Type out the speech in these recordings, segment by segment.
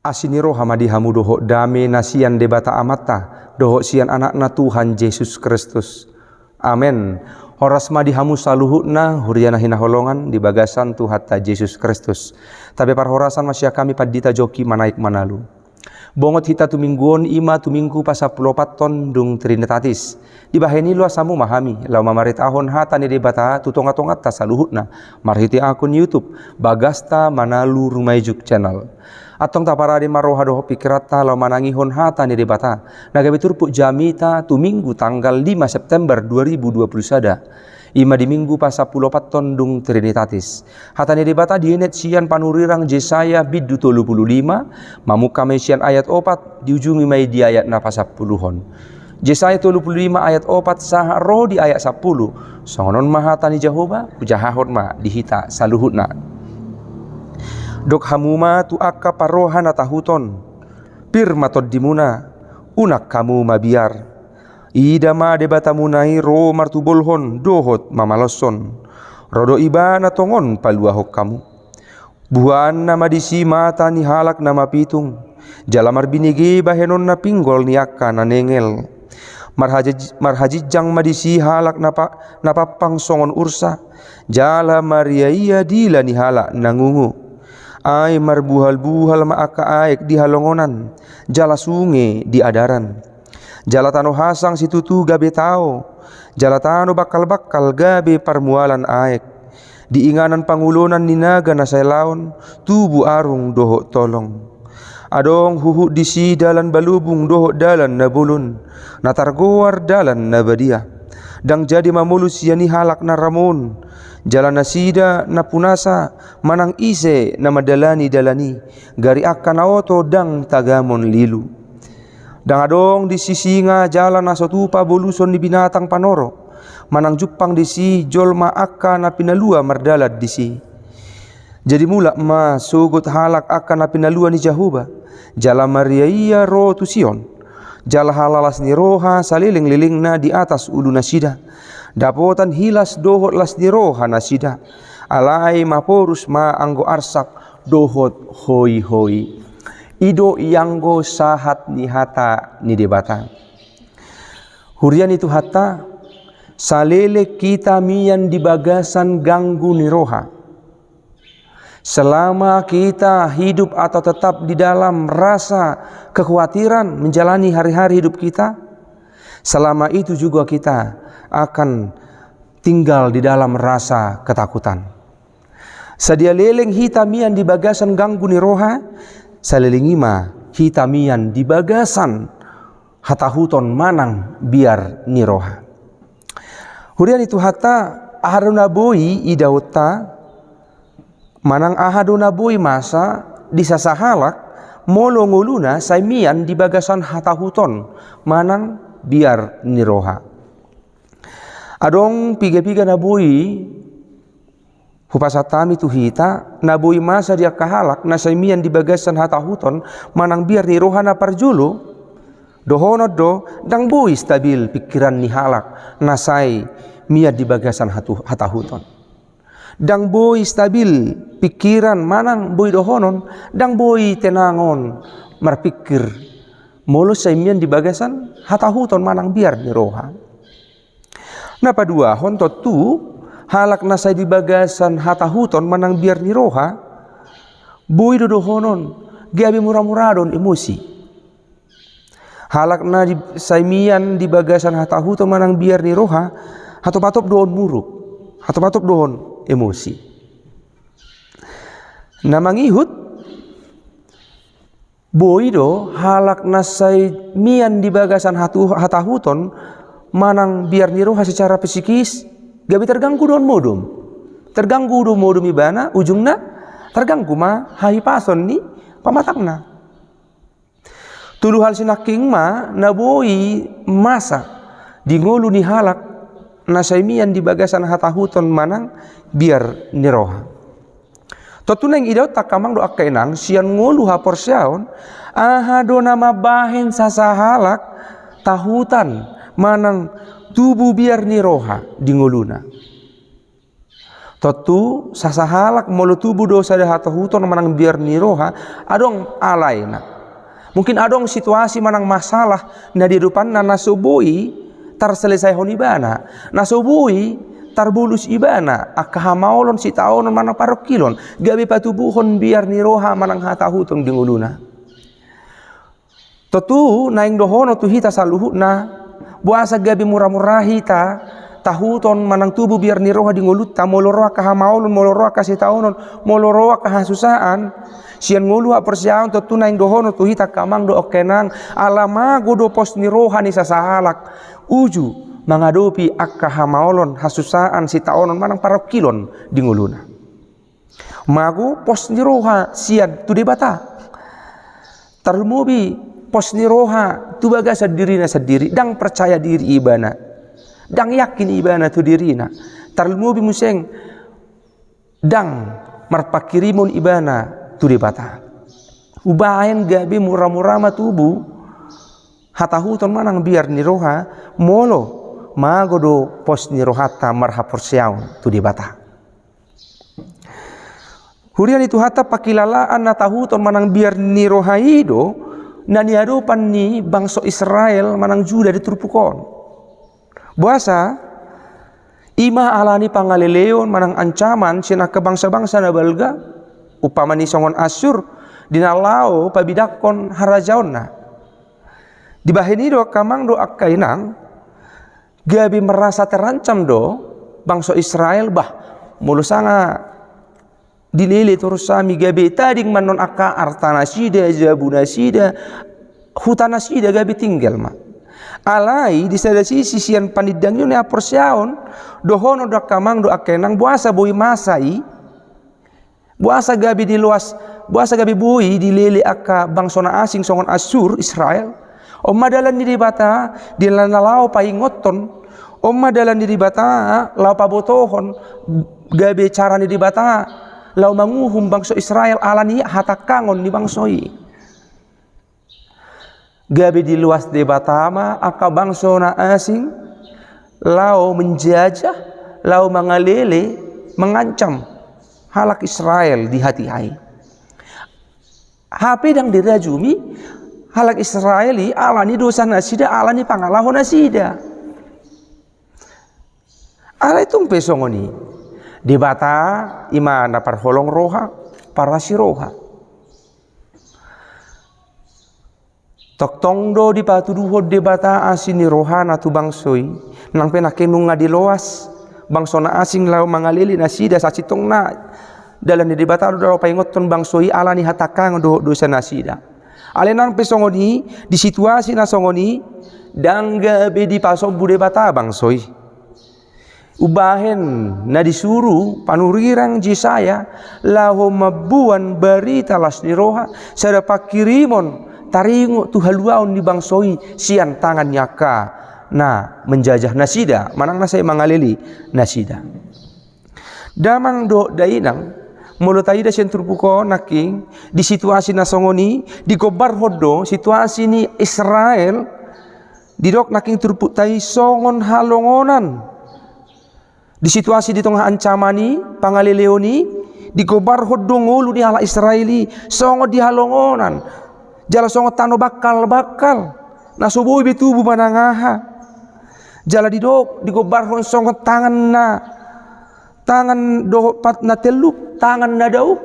Asiniro hamadi hamu doho dame nasian debata amata doho sian anakna Tuhan Yesus Kristus. Amin. Horas madi hamu saluhutna huriana hina holongan di bagasan Tuhatta Yesus Kristus. Tapi parhorasan masya kami padita joki manaik manalu. Bongot hita tumingguon ima tuminggu pasapulopat ton dung trinitatis. Di baheni lu asamu mahami lau mamarit ahon hata ni debata tutonga-tongat ta saluhutna. Marhiti akun YouTube Bagasta Manalu Rumaijuk channel. Atong taparade maroha doho pikirata lau manangihon hata ni debata. Nagabe turpuk jamita tu minggu tanggal 5 September 2021. Ima di minggu pasapulopat ton dung trinitatis. Hata ni debata dienet sian panurirang Jesaya bidu 35. Mamukame sian ayat 4 diujungi mai di ayat na pasapuluhon. Jesaya 35 ayat 4 saha roh di ayat 10. Songonon mahata ni Jehovah ujahahon ma dihita saluhutna. Dok hamuma tu akka parohan atahuton pirmatod dimuna unak kamu mabiar idama debata munai ro martubulhon dohot mamaloson rodo ibana tongon paluahok kamu buan nama disi mata ni halak nama pitung jalamar binigi bahenon na pinggol ni akka na nengel marhajijang madisi halak napa pangsongon ursa jala mariaya dila ni halak nangungu ay marbuhal-buhal maaka aek di halongonan jala sunge di adaran jala tano hasang situtu gabe tao jala tano bakal-bakal gabe parmualan aek di inganan pangulunan ninaga na saylaon tubu arung doho tolong adong huhu disi dalan balubung doho dalan na bulun natargoar dalan na badia dang jadi mamulus yani halak na ramon jalan nasida na punasa manang ise na madalani gari akan auto dang tagamon lilu dang adong di sisinga jalan nasotupa boluson di binatang panoro manang jupang disi jolma akan na pinalua mardalad disi jadi mula ma sugot halak akan na pinalua ni Jehovah jala mariaya ro tusion jala halalas ni roha saliling-liling na di atas ulu nasida dapotan hilas dohot las di roha nasida alai maporus ma anggo arsak dohot hoi ido ianggo sahat ni hata ni debata hurian itu hata salele kita mian di bagasan ganggu ni roha selama kita hidup atau tetap di dalam rasa kekhawatiran menjalani hari-hari hidup kita selama itu juga kita akan tinggal di dalam rasa ketakutan. Sadia leleng hitamian di bagasan ganggu ni roha, salilingi ma hitamian di bagasan hatahuton manang biar ni roha. Hurian itu hata ahaduna boi idauta manang ahaduna boi masa disasahalak molo nguluna saimian di bagasan hatahuton manang biar ni roha. Adong piga-piga nabui hupasatami tu hita nabui masa dia kahalak nasaimian di bagasan hatahuton manang biar ni rohana parjulu dohonod do dang bui stabil pikiran ni halak nasai miat di bagasan hatahuton dang bui stabil pikiran manang bui dohonon dang bui tenangon marpikir mulus saimian di bagasan hatahuton manang biar ni roha. Napa dua hontot tu halak nasai di bagasan hatahuton manang biar ni roha bui dodohonon gabi murah-muradon emosi halak na di saimian di bagasan hatahuton manang biar ni roha hatop-hatop dohon muruk hatop-hatop dohon emosi namangihut bui do halak nasai mian di bagasan hatahuton manang biar ni roha secara psikis gabi terganggu don modum terganggu do modum ibana ujungna terganggu ma hai pason ni pamatangna tulu hal sinaking ma naboi masa di ngolu ni halak nasaimian di bagasan hatahuton manang biar ni roha totuneng idaw takamang do akainang sian ngolu hapor siaon ahado nama bahen sasahalak tahutan manang tubuh biar ni roha di ngoluna Totu sasahalak molu tubuh dosa dah hatahuton manang biar niroha adong alaina. Mungkin adong situasi manang masalah na di depan na nasubui terselesai honibana. Nasubui tarbulus ibana akahamaolon si taonon manang parokilon gabi patubuhon biar niroha manang hatahuton di nguluna. Totu naing dohono tu hita saluhut na buasa gabi murah-murah hita tahuton manang tubuh biar niroha di ngulutta moloroa kahamaolon moloroa kasih taonon moloroa kahasusaan sian ngulu persiaon totu naing dohono tu hita kamang do okenang alamago do pos niroha ni sasahalak uju mengadopi akahamaolon hasusaan si taonon manang parokilon di nguluna mago pos niroha sian tu debata tarmubi pos niroha tu bagasa dirina sendiri dang percaya diri ibana dang yakin ibana tu dirina tarmubi museng dang marpakirimun ibana tu debata ubahen gabi murah-murah tubuh hatahuton manang biar niroha molo magodo pos nirohata marhaporsiaun tu debata hurian itu hata pakilalaan na tahuton manang biar niroha ido na niadopan ni bangsa Israel manang Juda diturpukon buasa ima alani pangaleleon manang ancaman sina ke bangsa-bangsa na balga upama ni songon Asyur dinalao pabidakon harajaonna di bahini do kamang do akainang gabi merasa terancam do bangsa Israel bah mulu sanga dilili terus sami gabi tading manon aka artana sida jabuna sida hutana sida gabi tinggal ma alai di sada sisi sian panidang yun ya porsiaon dohono do kamang do akenang buasa bui masai buasa gabi di luas buasa gabi bui di lele aka bangsona asing songon Asyur Israel madalan di bata di lanalao paingoton madalan di bata lau pabotohon gabi cara di bata lau manguhum bangsa Israel alani hatakangon di bangsoi gabi di luas di batama aka bangsona asing lau menjajah lau mengalele mengancam halak Israel di hati hai HP dang dirajumi halak Israeli alani dosa nasida alani pangalahon nasida ala itong pesongoni di bata imana parholong roha parasi roha toktong do di patuduhod di bata asini rohana tu bangsoi nang penakenung nga di loas bangsona asing lau mangalili nasida sa citong na dalam di bata do paingoton bangsoi alani hatakang do dosa nasida alenang pesongoni di situasi na songoni dangga be di pasob bude bata bangsoi ubahen na disuruh panurirang jisaya lahu mabuan berita las niroha sada pakirimon taringo tu haluaon di bangsoi sian tangan nyaka na menjajah nasida manang nasay mangalili nasida damang do dainang mulo taida sian turpuko naking di situasi nasongoni di kobar hodo situasi ni Israel di dok naking turpuk tai songon halongonan di situasi di tengah ancamani pangaleleoni di kobar hodo ngulu di hala Israeli songo di halongonan jala songo tano bakal nasubuhi bitubu manangaha jala di dok di kobar hon songo tangan do pat na teluk tangan na dauk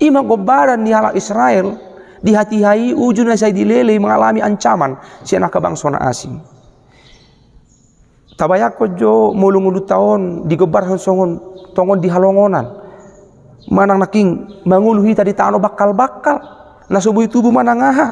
ima gobaran di hala Israel di hati hai ujun na say dilele mengalami ancaman si anak bangsona asing tabayak ko jo mulung tahun di gobar hon songon tongon di halongonan manang naking manguluhi tadi tano bakal nasubuhi tubuh manangaha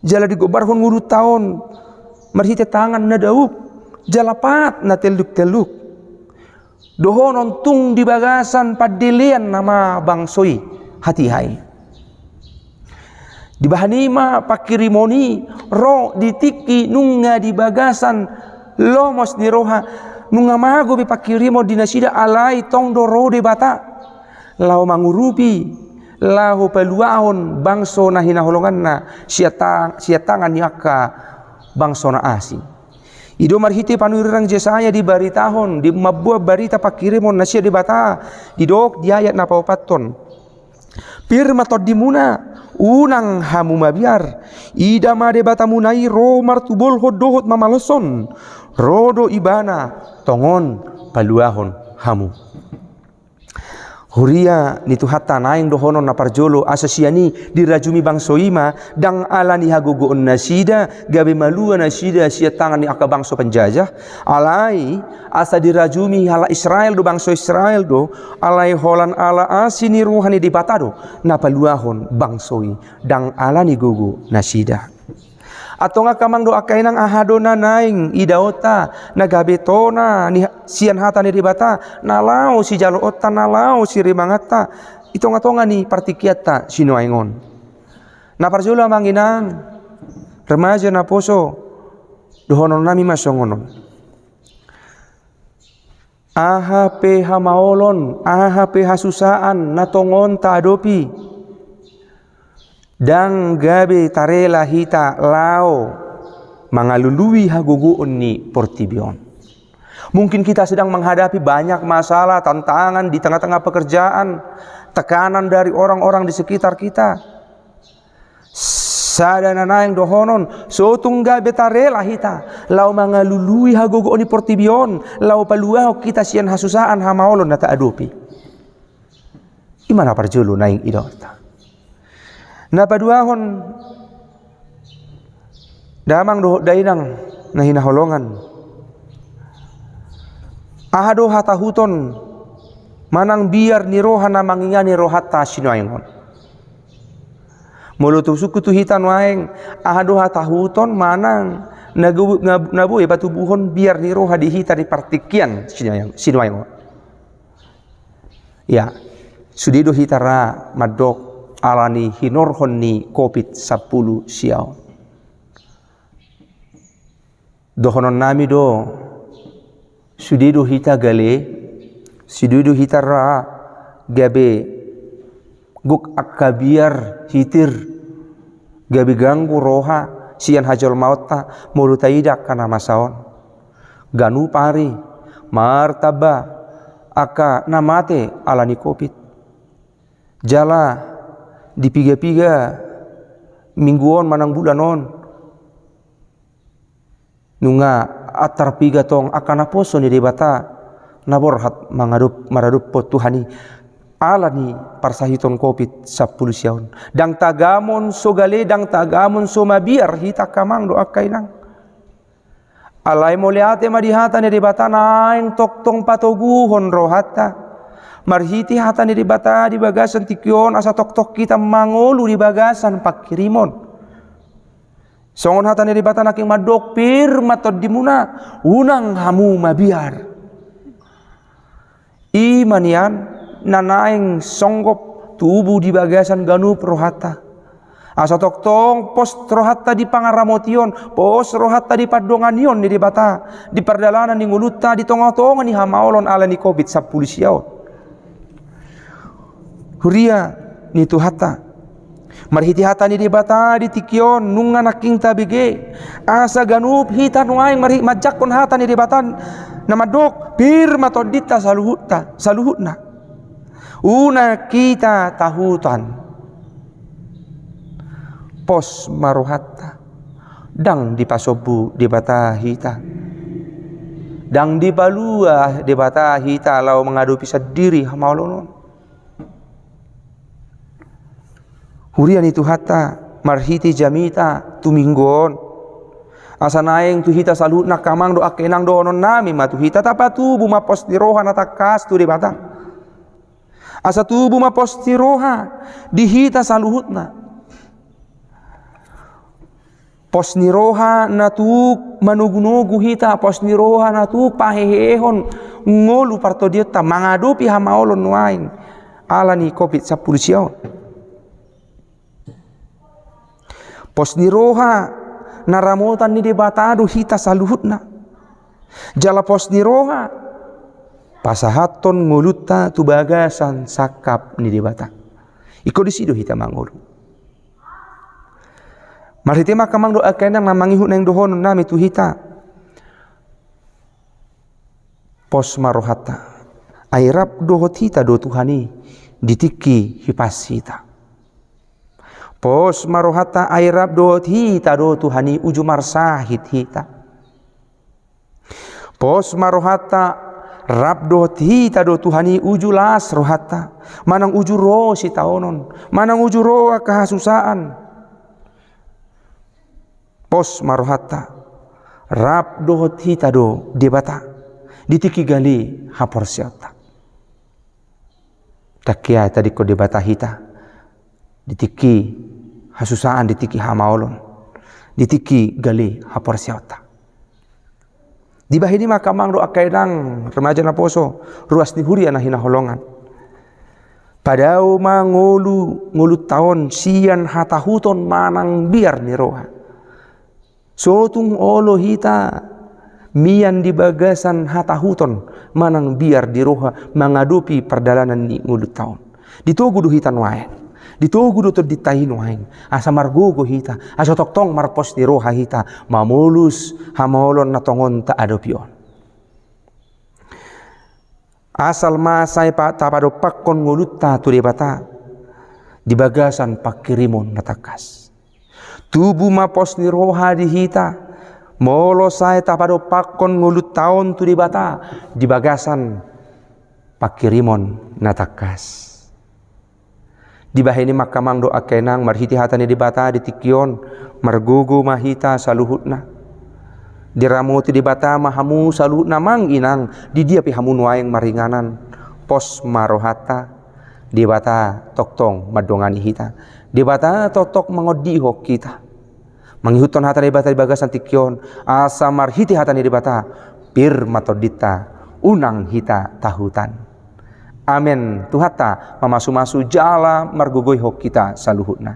jala di gobar hon ngurut tahun marhite tangan na dauk jalapat na teluk dohonon tung di bagasan padilian nama bangsoi hati hai di bahanima pakirimoni ro ditiki nunga di bagasan lomos di roha nunga mago bi pakirimo di nasida alai tong do ro de bata lau mangurupi lahu peluahon bangso na hinaholongan na siatangan yaka bangso na asing Ido marhiti panurirang Jesaya di baritahon di mabuah barita pakirimon nasya di bata idok di ayat na paupaton pirma tod dimuna unang hamu mabiar ida made bata munai ro martubol hodohot mamaloson rodo ibana tongon paluahon hamu. Huria nitu hatta naing dohonon na parjolo asasiani dirajumi bang soima dang alani hagogoon nasida gabe malua nasida sia tangan ni aka bangso penjajah alai asa dirajumi hala Israel do bangso Israel do alai holan ala asini ruhani di batado na paluahon bangsoi dang alani gogo nasida. Atau nga kamang do akainang ahado na naing idaota nagabetona ni sian hata ni ribata nalao si jaloota nalao si rimangata ito nga tonga ni partikiata sinuaingon na parjula manginang remaja na poso dohonon nami masongonon aha pe hamaolon aha pe hasusaan na tongon ta adopi dang gabe tarela hita lao mangalului haguguun ni portibion. Mungkin kita sedang menghadapi banyak masalah, tantangan di tengah-tengah pekerjaan, tekanan dari orang-orang di sekitar kita. Sadana naing dohonon sotung gabe tarela hita lao mangalului haguguun ni portibion, lao paluao kita sian hasusaan hamaolon na taadopi. Imana parjulu naing idota. Na paduahon damang do dainang na hinaholongan ahado hatahuton manang biar ni roha na mangingani rohata sinuaingon mulutu suku tu hitan waeng ahado hatahuton manang nabu patubuhon biar ni roha dihita di partikian sinuaingon ya sudido hitara madok alani hinorhon ni COVID-10 siaw. Dohonon nami do sudido hita gale, sudido hita ra gabe guk akabiar hitir gabe ganggu roha sian hajol mauta mulutaidak kana masaon. Ganu pari martaba aka namate alani COVID. Jala di piga-piga mingguon manang bulanon nunga atar piga tong akana poso ni debata naborhat maradup potuhani alani parsahiton COVID 10 siaon dang tagamon so gale dang tagamon so mabiar hita kamang do akainang alai moleate madihata ni debata naing toktong patoguhon rohata marhiti hata ni ribata di bagasan tikyon asa tok-tok kita mangulu di bagasan pakirimon songon hata ni ribata naking madok pirma tod dimuna unang hamu mabiar imanian nanaing songgop tubuh di bagasan ganup rohata asa tok-tok pos rohata di pangaramotion pos rohata di padonganion ni ribata di perdalanan ni nguluta di tongah-tongah ni hamaolon ala ni COVID 10 siaon. Huria ni tu hata marhiti hata ni dibata di tikyon nunga naking tabige asa ganup hitan waing marhi majakon hata ni dibatan namadok pirma todita saluhutna una kita tahutan pos maruhata dang dipasobu dibata hita dang dipalua dibata hita lau mengadupi sadiri hamaolonon. Hurian itu hata marhiti jamita tuminggon asa naeng tu hita salut nak kamang do akenang do onon nami matu hita tapatu buma pos di roha natakas tu di bata asa tu buma pos di roha di hita saluhutna pos ni roha na tu manugunugu hita pos ni roha na tu pahehehon ngolu parto dieta mangadupi hamaolon waing alani COVID 10 siaon. Pos ni roha naramotan ni debatado hita saluhutna jala pos ni roha pasahaton nguluta tu bagasan sakap ni debata iko disido hita mangulu marhiti makamang do akenang namangihut nang dohonon nami tu hita pos marohata airap dohot hita do Tuhani ditiki hipas hita. Pos marohata airap dohot hita do Tuhani uju marsahit hita. Pos marohata rap dohot hita do Tuhani uju las rohata manang uju roh si taonon manang uju roh kahasusaan. Pos marohata rap dohot hita do debata ditiki gali hapor siota. Takia tadi ko debata hita ditiki hasusaan ditiki hamaolon ditiki gali hapor siota. Di bahini makamang do akaidang remaja na poso ruas ni huri na hinaholongan. Padao ngulu taon sian hatahuton manang biar ni roha. Sotung olo hita mian di bagasan hatahuton manang biar di roha mengadupi perdalanan ni ngulu taon. Ditogu du hitan wae. Ditogu do ditahin wae. Asa margogo hita, asa toktong marpos di roha hita, mamulus hamolon na tongon ta adopion. Asal masay pa tapado pakkon ngulutta tu debata di bagasan pakirimon natakas. Tubuh mapos ni roha di hita molo saya tapado pakkon ngulut taon tu debata di bagasan pakirimon natakas. Di bahini makamang do akenang marhiti hatani debata di tikion margugu mahita saluhutna. Diramuti debata mahamu saluhutna mang inang di dia pi hamun waeng maringanan pos marohata debata toktong madongani hita. Debata totok mangodi hok kita. Manghihuton hata debata di bagasan tikion asa marhiti hatani debata pir matodita unang hita tahutan. Amen. Tuhata mamasu-masu jala margugoi hok kita saluhutna.